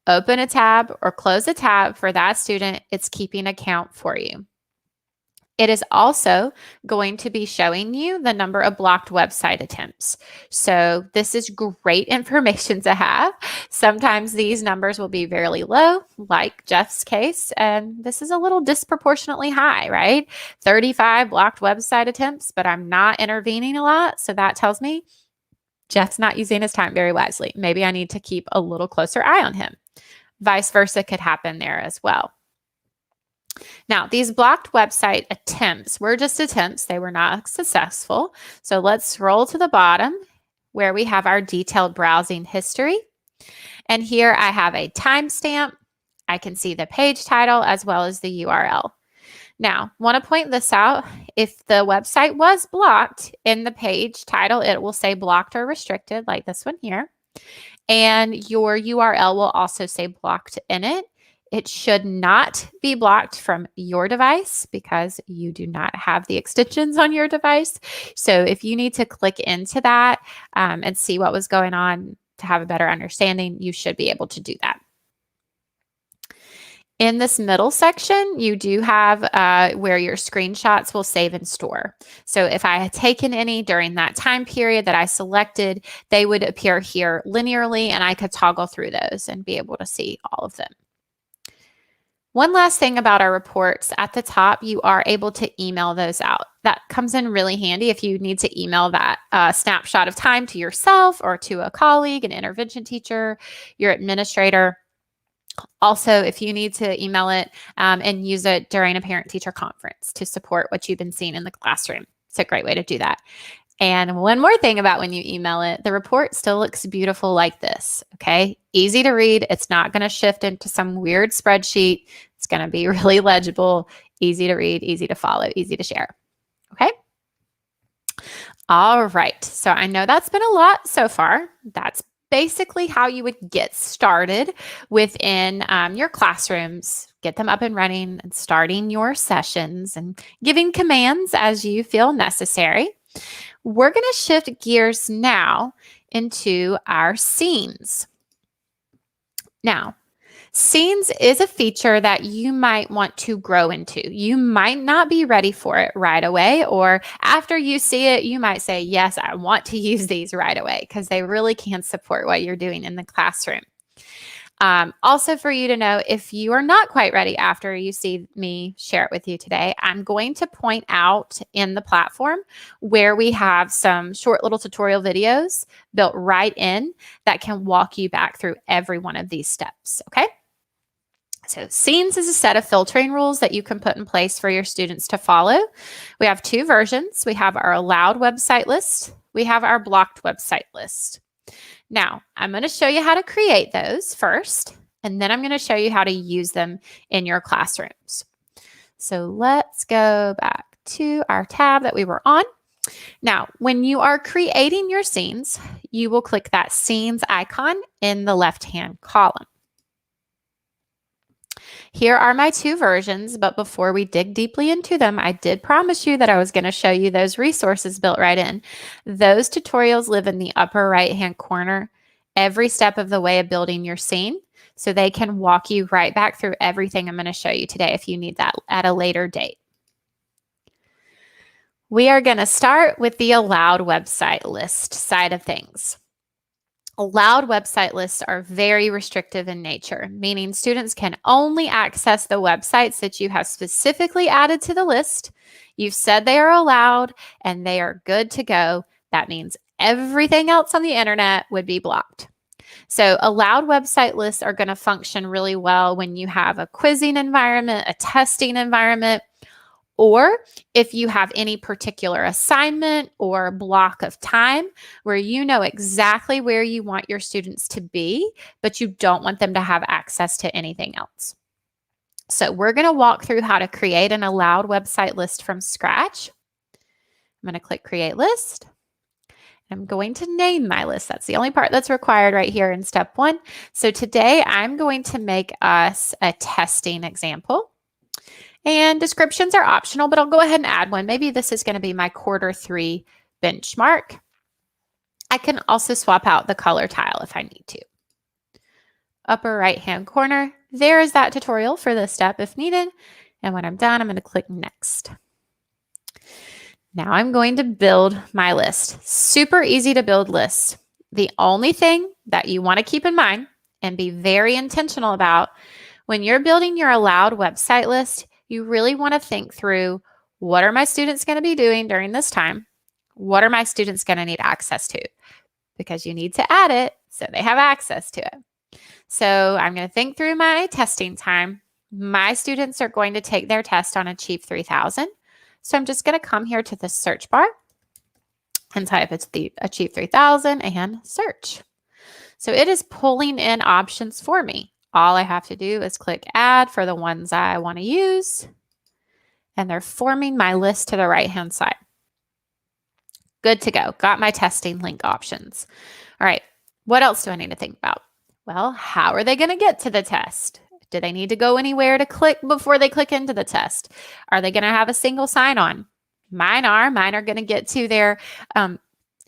open a tab, or close a tab for that student, it's keeping account for you. It is also going to be showing you the number of blocked website attempts. So this is great information to have. Sometimes these numbers will be very low, like Jeff's case, and this is a little disproportionately high, right? 35 blocked website attempts, but I'm not intervening a lot. So that tells me Jeff's not using his time very wisely. Maybe I need to keep a little closer eye on him. Vice versa could happen there as well. Now, these blocked website attempts were just attempts. They were not successful. So let's scroll to the bottom where we have our detailed browsing history. And here I have a timestamp. I can see the page title as well as the URL. Now, want to point this out. If the website was blocked in the page title, it will say blocked or restricted like this one here. And your URL will also say blocked in it. It should not be blocked from your device because you do not have the extensions on your device. So if you need to click into that and see what was going on to have a better understanding, you should be able to do that. In this middle section, you do have where your screenshots will save and store. So if I had taken any during that time period that I selected, they would appear here linearly, and I could toggle through those and be able to see all of them. One last thing about our reports, at the top, you are able to email those out. That comes in really handy if you need to email that snapshot of time to yourself or to a colleague, an intervention teacher, your administrator. Also, if you need to email it and use it during a parent-teacher conference to support what you've been seeing in the classroom. It's a great way to do that. And one more thing about when you email it, the report still looks beautiful like this, okay? Easy to read. It's not going to shift into some weird spreadsheet. It's going to be really legible, easy to read, easy to follow, easy to share, okay? All right, so I know that's been a lot so far. That's basically how you would get started within your classrooms, get them up and running and starting your sessions and giving commands as you feel necessary. We're going to shift gears now into our scenes. Now, scenes is a feature that you might want to grow into. You might not be ready for it right away, or after you see it, you might say, yes, I want to use these right away because they really can support what you're doing in the classroom. Also for you to know, if you are not quite ready after you see me share it with you today, I'm going to point out in the platform where we have some short little tutorial videos built right in that can walk you back through every one of these steps, okay? So scenes is a set of filtering rules that you can put in place for your students to follow. We have two versions. We have our allowed website list. We have our blocked website list. Now, I'm going to show you how to create those first, and then I'm going to show you how to use them in your classrooms. So let's go back to our tab that we were on. Now, when you are creating your scenes, you will click that scenes icon in the left-hand column. Here are my two versions, but before we dig deeply into them, I did promise you that I was going to show you those resources built right in. Those tutorials live in the upper right-hand corner every step of the way of building your scene, so they can walk you right back through everything I'm going to show you today if you need that at a later date. We are going to start with the allowed website list side of things. Allowed website lists are very restrictive in nature, meaning students can only access the websites that you have specifically added to the list. You've said they are allowed and they are good to go. That means everything else on the internet would be blocked. So allowed website lists are going to function really well when you have a quizzing environment, a testing environment, or if you have any particular assignment or block of time where you know exactly where you want your students to be, but you don't want them to have access to anything else. So we're going to walk through how to create an allowed website list from scratch. I'm going to click Create List. I'm going to name my list. That's the only part that's required right here in step one. So today I'm going to make us a testing example. And descriptions are optional, but I'll go ahead and add one. Maybe this is going to be my Q3 benchmark. I can also swap out the color tile if I need to. Upper right-hand corner, there is that tutorial for this step if needed. And when I'm done, I'm going to click Next. Now I'm going to build my list. Super easy to build lists. The only thing that you want to keep in mind and be very intentional about when you're building your allowed website list, you really want to think through, what are my students going to be doing during this time? What are my students going to need access to? Because you need to add it so they have access to it. So I'm going to think through my testing time. My students are going to take their test on Achieve 3000. So I'm just going to come here to the search bar and type it's the Achieve 3000 and search. So it is pulling in options for me. All I have to do is click add for the ones I want to use. And they're forming my list to the right-hand side. Good to go. Got my testing link options. All right. What else do I need to think about? Well, how are they going to get to the test? Do they need to go anywhere to click before they click into the test? Are they going to have a single sign-on? Mine are. Mine are going to get to their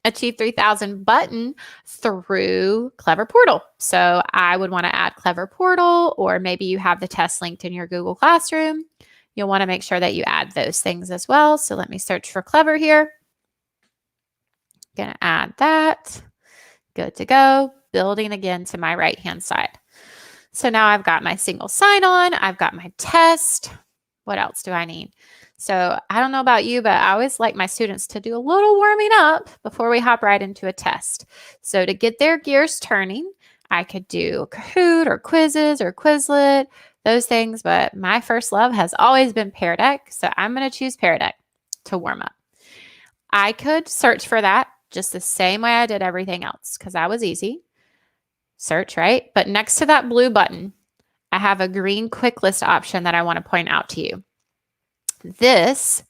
Achieve 3000 button through Clever Portal. So I would want to add Clever Portal, or maybe you have the test linked in your Google Classroom. You'll want to make sure that you add those things as well. So let me search for Clever here. Going to add that. Good to go. Building again to my right-hand side. So now I've got my single sign-on. I've got my test. What else do I need? So I don't know about you, but I always like my students to do a little warming up before we hop right into a test. So to get their gears turning, I could do Kahoot or quizzes or Quizlet, those things. But my first love has always been Pear Deck. So I'm going to choose Pear Deck to warm up. I could search for that just the same way I did everything else because that was easy. Search, right? But next to that blue button, I have a green quick list option that I want to point out to you. This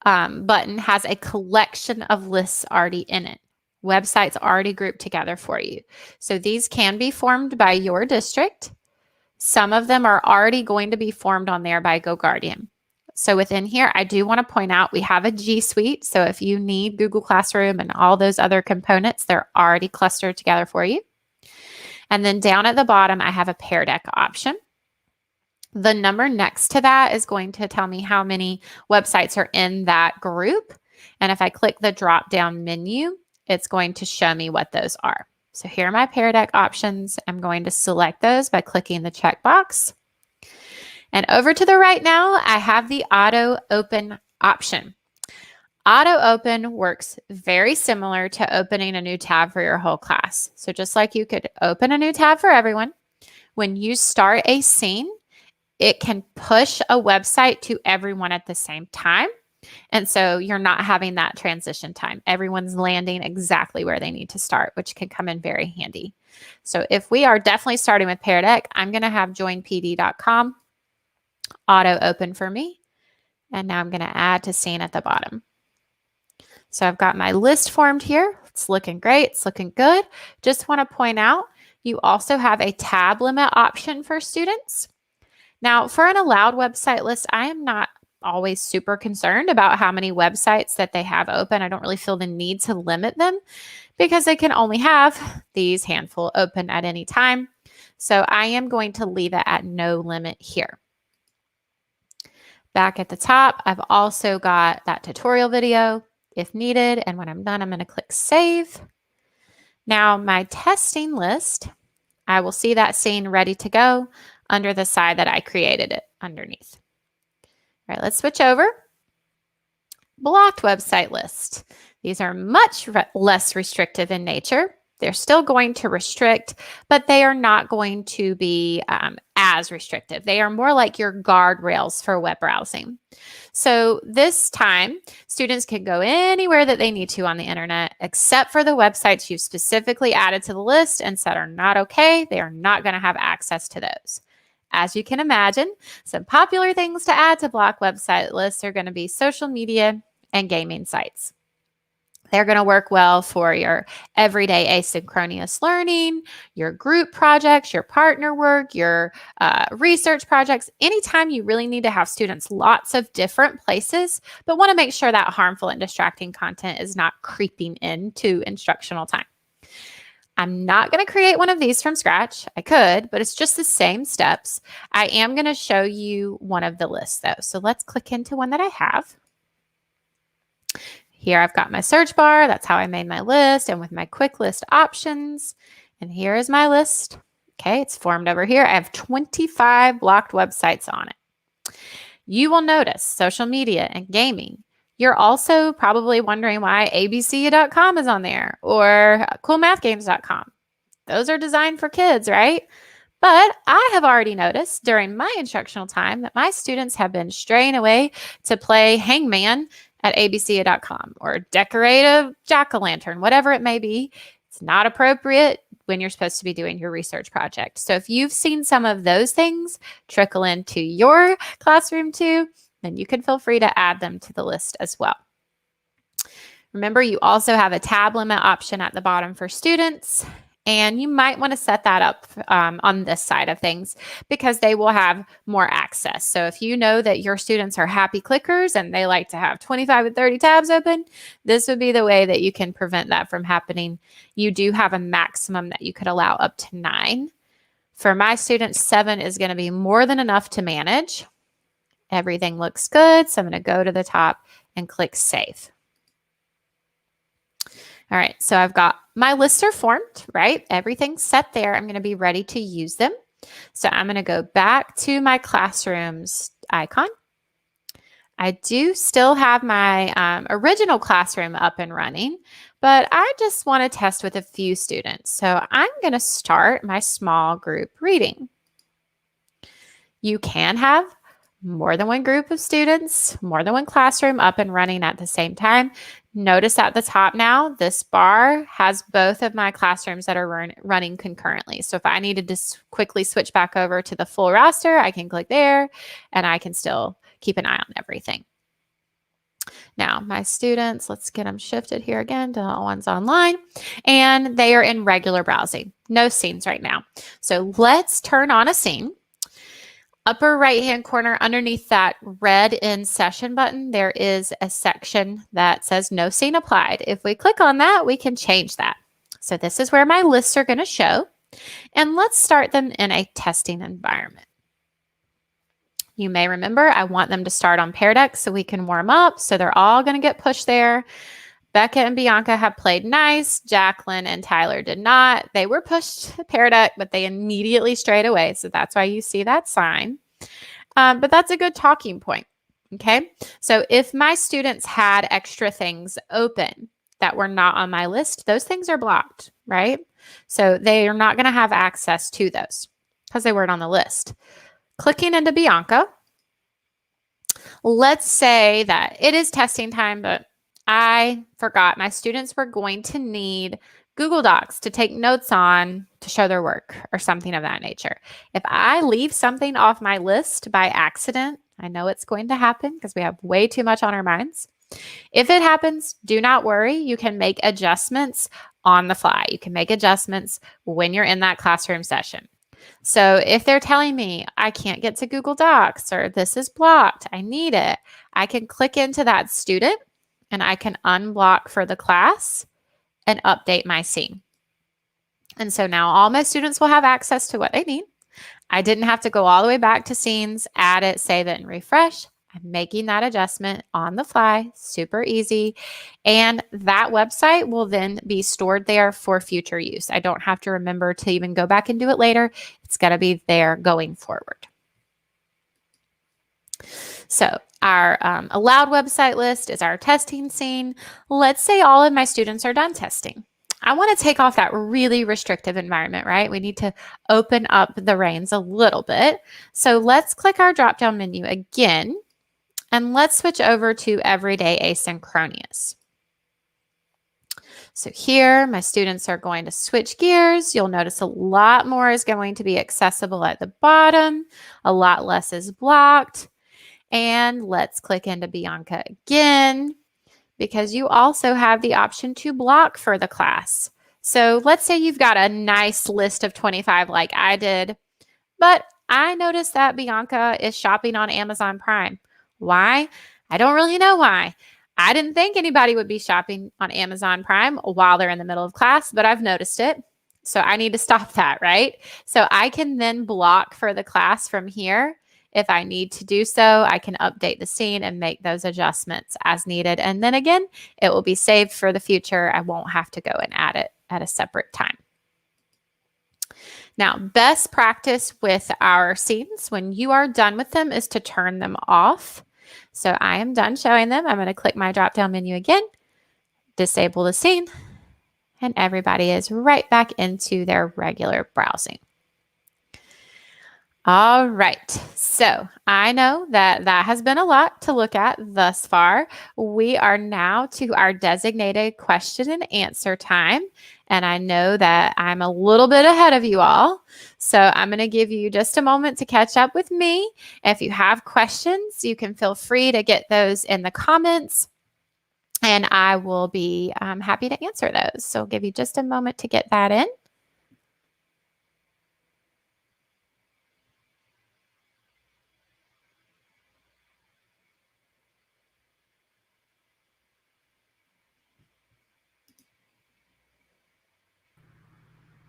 button has a collection of lists already in it. Websites already grouped together for you. So these can be formed by your district. Some of them are already going to be formed on there by GoGuardian. So within here, I do want to point out we have a G Suite. So if you need Google Classroom and all those other components, they're already clustered together for you. And then down at the bottom, I have a Pear Deck option. The number next to that is going to tell me how many websites are in that group. And if I click the drop-down menu, it's going to show me what those are. So here are my Pear Deck options. I'm going to select those by clicking the checkbox. And over to the right now, I have the Auto Open option. Auto Open works very similar to opening a new tab for your whole class. So just like you could open a new tab for everyone, when you start a scene, it can push a website to everyone at the same time. And so you're not having that transition time. Everyone's landing exactly where they need to start, which can come in very handy. So if we are definitely starting with Pear Deck, I'm going to have joinpd.com auto open for me. And now I'm going to add to scene at the bottom. So I've got my list formed here. It's looking great. It's looking good. Just want to point out, you also have a tab limit option for students. Now, for an allowed website list, I am not always super concerned about how many websites that they have open. I don't really feel the need to limit them because they can only have these handful open at any time. So I am going to leave it at no limit here. Back at the top, I've also got that tutorial video if needed. And when I'm done, I'm going to click Save. Now my testing list, I will see that scene ready to go under the side that I created it underneath. All right, let's switch over. Blocked website list. These are much less restrictive in nature. They're still going to restrict, but they are not going to be as restrictive. They are more like your guardrails for web browsing. So this time, students can go anywhere that they need to on the internet, except for the websites you specifically added to the list and said are not okay. They are not going to have access to those. As you can imagine, some popular things to add to block website lists are going to be social media and gaming sites. They're going to work well for your everyday asynchronous learning, your group projects, your partner work, your research projects. Anytime you really need to have students lots of different places, but want to make sure that harmful and distracting content is not creeping into instructional time. I'm not going to create one of these from scratch. I could, but it's just the same steps. I am going to show you one of the lists though. So let's click into one that I have. Here I've got my search bar. That's how I made my list, and with my quick list options. And here is my list. Okay, it's formed over here. I have 25 blocked websites on it. You will notice social media and gaming. You're also probably wondering why abcu.com is on there or coolmathgames.com. Those are designed for kids, right? But I have already noticed during my instructional time that my students have been straying away to play hangman at abcu.com or decorate a jack-o'-lantern, whatever it may be. It's not appropriate when you're supposed to be doing your research project. So if you've seen some of those things trickle into your classroom too, then you can feel free to add them to the list as well. Remember, you also have a tab limit option at the bottom for students. And you might want to set that up on this side of things because they will have more access. So if you know that your students are happy clickers and they like to have 25 and 30 tabs open, this would be the way that you can prevent that from happening. You do have a maximum that you could allow up to 9. For my students, 7 is going to be more than enough to manage. Everything looks good. So I'm going to go to the top and click Save. All right, so I've got my lists are formed, right? Everything's set there. I'm going to be ready to use them. So I'm going to go back to my classrooms icon. I do still have my original classroom up and running, but I just want to test with a few students. So I'm going to start my small group reading. You can have more than one group of students, more than one classroom up and running at the same time. Notice at the top now, this bar has both of my classrooms that are running concurrently. So if I needed to quickly switch back over to the full roster, I can click there and I can still keep an eye on everything. Now, my students, let's get them shifted here again to the ones online, and they are in regular browsing. No scenes right now. So let's turn on a scene. Upper right-hand corner underneath that red in session button, there is a section that says no scene applied. If we click on that, we can change that. So this is where my lists are going to show. And let's start them in a testing environment. You may remember I want them to start on Pear Deck so we can warm up. So they're all going to get pushed there. Becca and Bianca have played nice. Jacqueline and Tyler did not. They were pushed to Pear Deck, but they immediately strayed away. So that's why you see that sign. But that's a good talking point. Okay. So if my students had extra things open that were not on my list, those things are blocked, right? So they are not going to have access to those because they weren't on the list. Clicking into Bianca. Let's say that it is testing time, but I forgot my students were going to need Google Docs to take notes on to show their work or something of that nature. If I leave something off my list by accident, I know it's going to happen because we have way too much on our minds. If it happens, do not worry. You can make adjustments on the fly. You can make adjustments when you're in that classroom session. So if they're telling me I can't get to Google Docs or this is blocked, I need it, I can click into that student and I can unblock for the class and update my scene. And so now all my students will have access to what they need. I didn't have to go all the way back to scenes, add it, save it, and refresh. I'm making that adjustment on the fly, super easy. And that website will then be stored there for future use. I don't have to remember to even go back and do it later. It's going to be there going forward. So our allowed website list is our testing scene. Let's say all of my students are done testing. I want to take off that really restrictive environment, right? We need to open up the reins a little bit. So let's click our drop-down menu again, and let's switch over to Everyday Asynchronous. So here, my students are going to switch gears. You'll notice a lot more is going to be accessible at the bottom. A lot less is blocked. And let's click into Bianca again. because you also have the option to block for the class. So let's say you've got a nice list of 25 like I did, but I noticed that Bianca is shopping on Amazon Prime. Why? I don't really know why. I didn't think anybody would be shopping on Amazon Prime while they're in the middle of class, but I've noticed it. So I need to stop that, right? So I can then block for the class from here. If I need to do so, I can update the scene and make those adjustments as needed. And then again, it will be saved for the future. I won't have to go and add it at a separate time. Now, best practice with our scenes when you are done with them is to turn them off. So I am done showing them. I'm going to click my drop-down menu again, disable the scene, and everybody is right back into their regular browsing. All right, so I know that has been a lot to look at thus far. We are now to our designated question and answer time, and I know that I'm a little bit ahead of you all, so I'm going to give you just a moment to catch up with me. If you have questions, you can feel free to get those in the comments, and I will be happy to answer those. So I'll give you just a moment to get that in.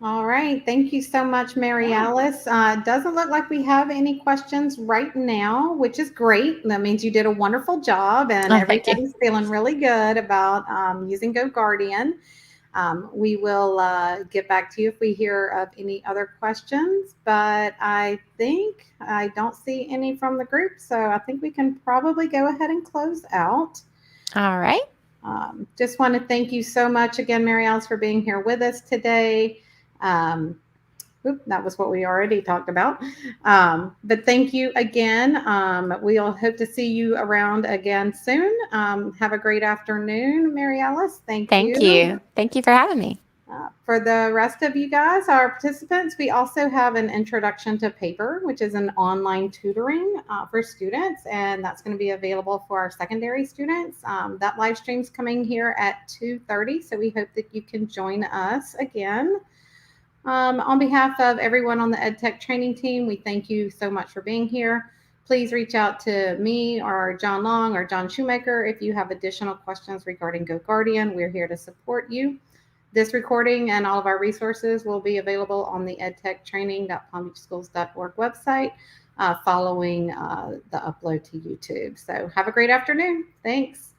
All right. Thank you so much, Mary Alice. It doesn't look like we have any questions right now, which is great. That means you did a wonderful job and everybody's feeling really good about using GoGuardian. We will get back to you if we hear of any other questions, but I think I don't see any from the group. So I think we can probably go ahead and close out. All right. Just want to thank you so much again, Mary Alice, for being here with us today. That was what we already talked about. But thank you again. We'll hope to see you around again soon. Have a great afternoon, Mary Alice. Thank you. Thank you for having me. For the rest of you guys, our participants, we also have an Introduction to Paper, which is an online tutoring for students, and that's going to be available for our secondary students. That live stream's coming here at 2:30, so we hope that you can join us again. On behalf of everyone on the EdTech training team, we thank you so much for being here. Please reach out to me or John Long or John Shoemaker if you have additional questions regarding GoGuardian. We're here to support you. This recording and all of our resources will be available on the edtechtraining.palmbeachschools.org website following the upload to YouTube. So have a great afternoon. Thanks.